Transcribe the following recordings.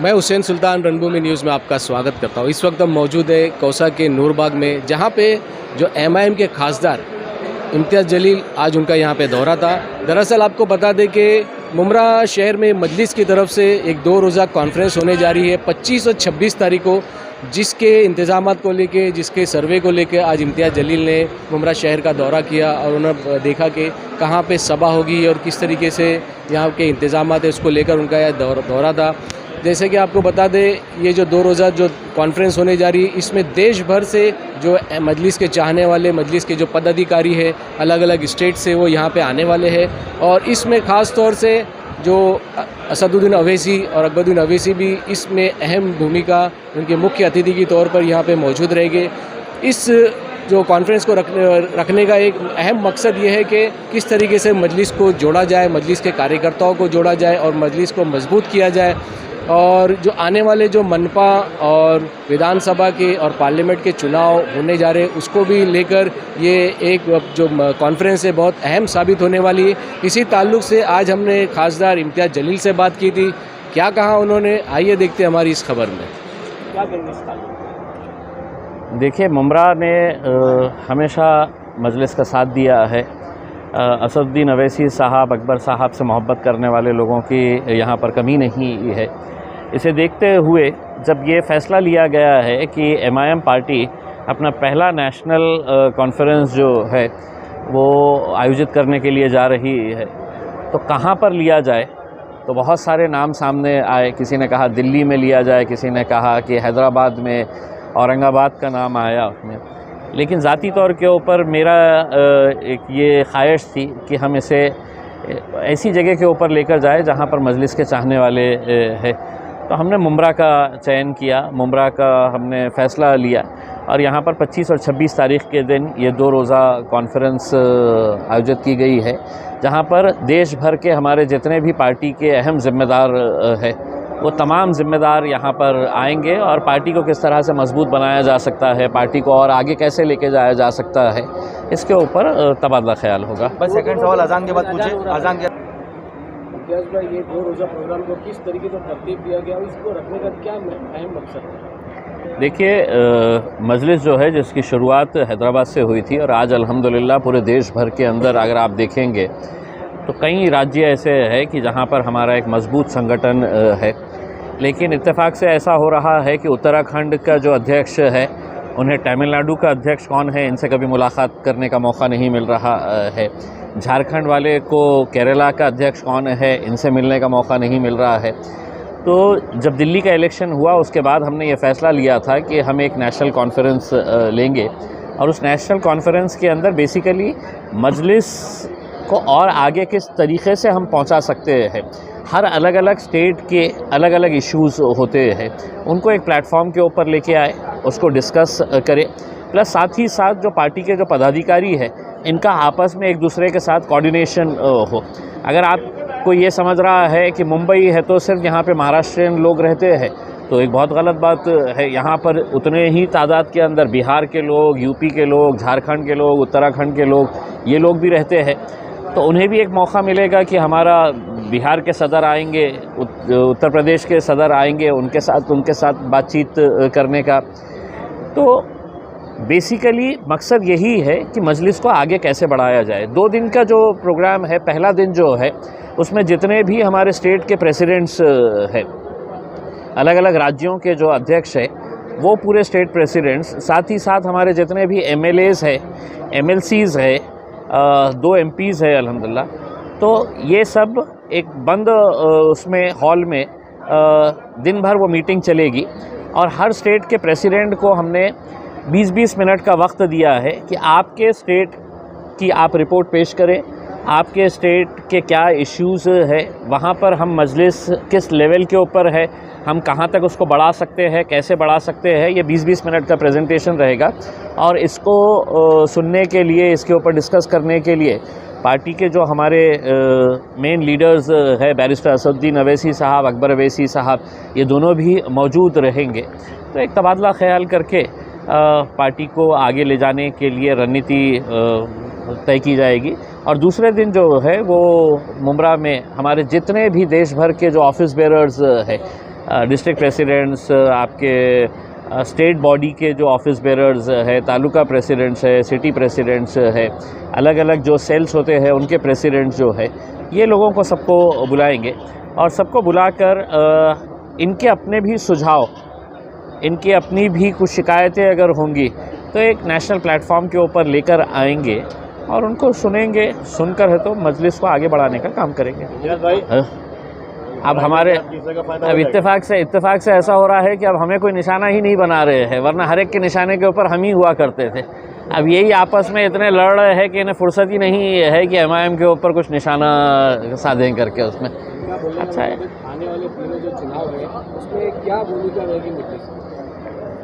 मैं हुसैन सुल्तान रणभूमि न्यूज़ में आपका स्वागत करता हूँ। इस वक्त हम मौजूद है कौसा के नूरबाग में, जहाँ पे जो एमआईएम के खासदार इम्तियाज़ जलील आज उनका यहाँ पे दौरा था। दरअसल आपको बता दें कि मुमरा शहर में मजलिस की तरफ से एक 2 रोज़ा कॉन्फ्रेंस होने जा रही है 25 और 26 तारीख को, जिसके इंतज़ामात को लेके, जिसके सर्वे को लेके आज इम्तियाज़ जलील ने मुमरा शहर का दौरा किया और उन्होंने देखा कि कहाँ पे सभा होगी और किस तरीके से यहाँ के इंतज़ामात है, उसको लेकर उनका यह दौरा था। जैसे कि आपको बता दें, ये जो 2 रोज़ा जो कॉन्फ्रेंस होने जा रही है, इसमें देश भर से जो मजलिस के चाहने वाले, मजलिस के जो पदाधिकारी है अलग अलग स्टेट से, वो यहाँ पे आने वाले हैं। और इसमें ख़ास तौर से जो असदुद्दीन अवैसी और अकबरुद्दीन अवैसी भी इसमें अहम भूमिका, उनके मुख्य अतिथि के तौर पर यहाँ पे मौजूद रहेंगे। इस जो कॉन्फ्रेंस को रखने का एक अहम मकसद ये है कि किस तरीके से मजलिस को जोड़ा जाए, मजलिस के कार्यकर्ताओं को जोड़ा जाए और मजलिस को मजबूत किया जाए। और जो आने वाले जो मनपा और विधानसभा के और पार्लियामेंट के चुनाव होने जा रहे हैं, उसको भी लेकर ये एक जो कॉन्फ्रेंस है बहुत अहम साबित होने वाली है। इसी ताल्लुक़ से आज हमने खासदार इम्तियाज़ जलील से बात की थी। क्या कहा उन्होंने, आइए देखते हैं हमारी इस खबर में। क्या कहेंगे इस ताल्लुक़? देखिए, मुमरा ने हमेशा मजलिस का साथ दिया है। असदुद्दीन अवैसी साहब, अकबर साहब से मोहब्बत करने वाले लोगों की यहाँ पर कमी नहीं है। इसे देखते हुए जब ये फ़ैसला लिया गया है कि एमआईएम पार्टी अपना पहला नेशनल कॉन्फ्रेंस जो है वो आयोजित करने के लिए जा रही है, तो कहाँ पर लिया जाए, तो बहुत सारे नाम सामने आए। किसी ने कहा दिल्ली में लिया जाए, किसी ने कहा कि हैदराबाद में, औरंगाबाद का नाम आया उसमें। लेकिन ज़ाती तौर के ऊपर मेरा एक ये ख्वाहिश थी कि हम इसे ऐसी जगह के ऊपर लेकर जाए जहाँ पर मजलिस के चाहने वाले है। तो हमने मुमरा का चयन किया, मुमरा का हमने फ़ैसला लिया और यहाँ पर 25 और 26 तारीख़ के दिन ये 2 रोज़ा कॉन्फ्रेंस आयोजित की गई है, जहाँ पर देश भर के हमारे जितने भी पार्टी के अहम ज़िम्मेदार है वो तमाम ज़िम्मेदार यहाँ पर आएंगे और पार्टी को किस तरह से मजबूत बनाया जा सकता है, पार्टी को और आगे कैसे लेके जाया जा सकता है, इसके ऊपर तबादला ख्याल होगा। बस सेकंड सवाल अजान के बाद पूछे। अजान के ये 2 रोज़ा प्रोग्राम को किस तरीके से तरतीब दिया गया, इसको रखने का क्या अहम मकसद है? देखिए, मजलिस जो है जिसकी शुरुआत हैदराबाद से हुई थी और आज अल्हम्दुलिल्लाह पूरे देश भर के अंदर अगर आप देखेंगे तो कई राज्य ऐसे हैं कि जहाँ पर हमारा एक मजबूत संगठन है। लेकिन इत्तेफाक से ऐसा हो रहा है कि उत्तराखंड का जो अध्यक्ष है, उन्हें तमिलनाडु का अध्यक्ष कौन है इनसे कभी मुलाकात करने का मौका नहीं मिल रहा है। झारखंड वाले को केरला का अध्यक्ष कौन है, इनसे मिलने का मौका नहीं मिल रहा है। तो जब दिल्ली का इलेक्शन हुआ उसके बाद हमने ये फ़ैसला लिया था कि हम एक नेशनल कॉन्फ्रेंस लेंगे और उस नेशनल कॉन्फ्रेंस के अंदर बेसिकली मजलिस को और आगे किस तरीक़े से हम पहुंचा सकते हैं। हर अलग अलग स्टेट के अलग अलग इश्यूज़ होते हैं, उनको एक प्लेटफॉर्म के ऊपर लेके आए, उसको डिस्कस करें, प्लस साथ ही साथ जो पार्टी के जो पदाधिकारी है इनका आपस में एक दूसरे के साथ कोऑर्डिनेशन हो। अगर आपको ये समझ रहा है कि मुंबई है तो सिर्फ यहाँ पे महाराष्ट्रियन लोग रहते हैं, तो एक बहुत गलत बात है। यहाँ पर उतने ही तादाद के अंदर बिहार के लोग, यूपी के लोग, झारखंड के लोग, उत्तराखंड के लोग, ये लोग भी रहते हैं। तो उन्हें भी एक मौका मिलेगा कि हमारा बिहार के सदर आएंगे, उत्तर प्रदेश के सदर आएंगे, उनके साथ बातचीत करने का। तो बेसिकली मकसद यही है कि मजलिस को आगे कैसे बढ़ाया जाए। 2 दिन का जो प्रोग्राम है, पहला दिन जो है उसमें जितने भी हमारे स्टेट के प्रेसिडेंट्स हैं, अलग अलग राज्यों के जो अध्यक्ष हैं, वो पूरे स्टेट प्रेसिडेंट्स, साथ ही साथ हमारे जितने भी MLAs हैं, MLCs है, 2 MPs है अल्हम्दुलिल्लाह। तो ये सब एक बंद उसमें हॉल में दिन भर वो मीटिंग चलेगी और हर स्टेट के प्रेसिडेंट को हमने 20-20 मिनट का वक्त दिया है कि आपके स्टेट की आप रिपोर्ट पेश करें, आपके स्टेट के क्या इश्यूज़ है, वहाँ पर हम मजलिस किस लेवल के ऊपर है, हम कहाँ तक उसको बढ़ा सकते हैं, कैसे बढ़ा सकते हैं। ये 20-20 मिनट का प्रेजेंटेशन रहेगा और इसको सुनने के लिए, इसके ऊपर डिस्कस करने के लिए पार्टी के जो हमारे मेन लीडर्स है, बैरिस्टर असदुद्दीन अवैसी साहब, अकबर अवैसी साहब, ये दोनों भी मौजूद रहेंगे। तो एक तबादला ख्याल करके पार्टी को आगे ले जाने के लिए रणनीति तय की जाएगी। और दूसरे दिन जो है वो मुमरा में हमारे जितने भी देश भर के जो ऑफिस बेरर्स है, डिस्ट्रिक्ट प्रेसिडेंट्स, आपके स्टेट बॉडी के जो ऑफिस बेरर्स है, तालुका प्रेसिडेंट्स है, सिटी प्रेसिडेंट्स है, अलग अलग जो सेल्स होते हैं उनके प्रेसिडेंट्स जो है, ये लोगों को सबको बुलाएंगे और सबको बुलाकर इनके अपने भी सुझाव, इनकी अपनी भी कुछ शिकायतें अगर होंगी तो एक नेशनल प्लेटफॉर्म के ऊपर लेकर आएंगे और उनको सुनेंगे, सुनकर है तो मजलिस को आगे बढ़ाने का काम करेंगे। अब हमारे अब इत्तेफाक से ऐसा हो रहा है कि अब हमें कोई निशाना ही नहीं बना रहे हैं, वरना हर एक के निशाने के ऊपर हम ही हुआ करते थे। अब यही आपस में इतने लड़ रहे हैं कि इन्हें फुर्सत ही नहीं है कि MIM के ऊपर कुछ निशाना साधें करके उसमें। अच्छा है, आने वाले तीनों जो चुनाव है उसमें क्या भूमिका रहेगी मजलिस?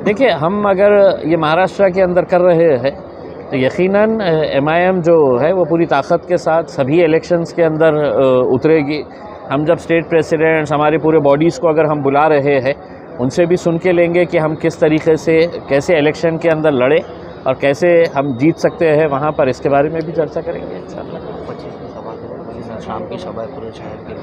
देखिए, हम अगर ये महाराष्ट्र के अंदर कर रहे हैं तो यकीनन MIM जो है वो पूरी ताकत के साथ सभी इलेक्शंस के अंदर उतरेगी। हम जब स्टेट प्रेसिडेंट्स, हमारे पूरे बॉडीज़ को अगर हम बुला रहे हैं, उनसे भी सुन के लेंगे कि हम किस तरीके से कैसे इलेक्शन के अंदर लड़े और कैसे हम जीत सकते हैं वहाँ पर, इसके बारे में भी चर्चा करेंगे इंशाअल्लाह। 25 शाम की सभा पूरे शहर के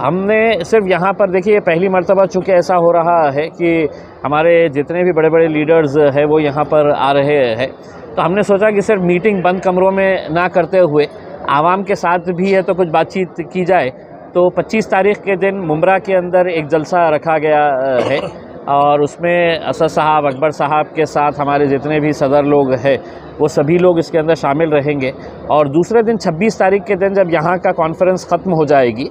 हमने सिर्फ यहाँ पर, देखिए पहली मर्तबा चूँकि ऐसा हो रहा है कि हमारे जितने भी बड़े बड़े लीडर्स हैं वो यहाँ पर आ रहे हैं, तो हमने सोचा कि सिर्फ मीटिंग बंद कमरों में ना करते हुए आवाम के साथ भी है तो कुछ बातचीत की जाए। तो 25 तारीख़ के दिन मुंब्रा के अंदर एक जलसा रखा गया है और उसमें असद साहब, अकबर साहब के साथ हमारे जितने भी सदर लोग हैं वो सभी लोग इसके अंदर शामिल रहेंगे। और दूसरे दिन 26 तारीख़ के दिन जब यहाँ का कॉन्फ्रेंस ख़त्म हो जाएगी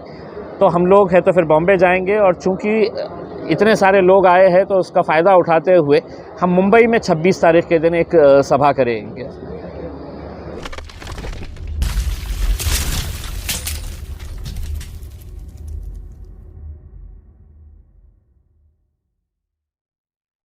तो हम लोग हैं तो फिर बॉम्बे जाएंगे और चूँकि इतने सारे लोग आए हैं तो उसका फ़ायदा उठाते हुए हम मुंबई में 26 तारीख़ के दिन एक सभा करेंगे।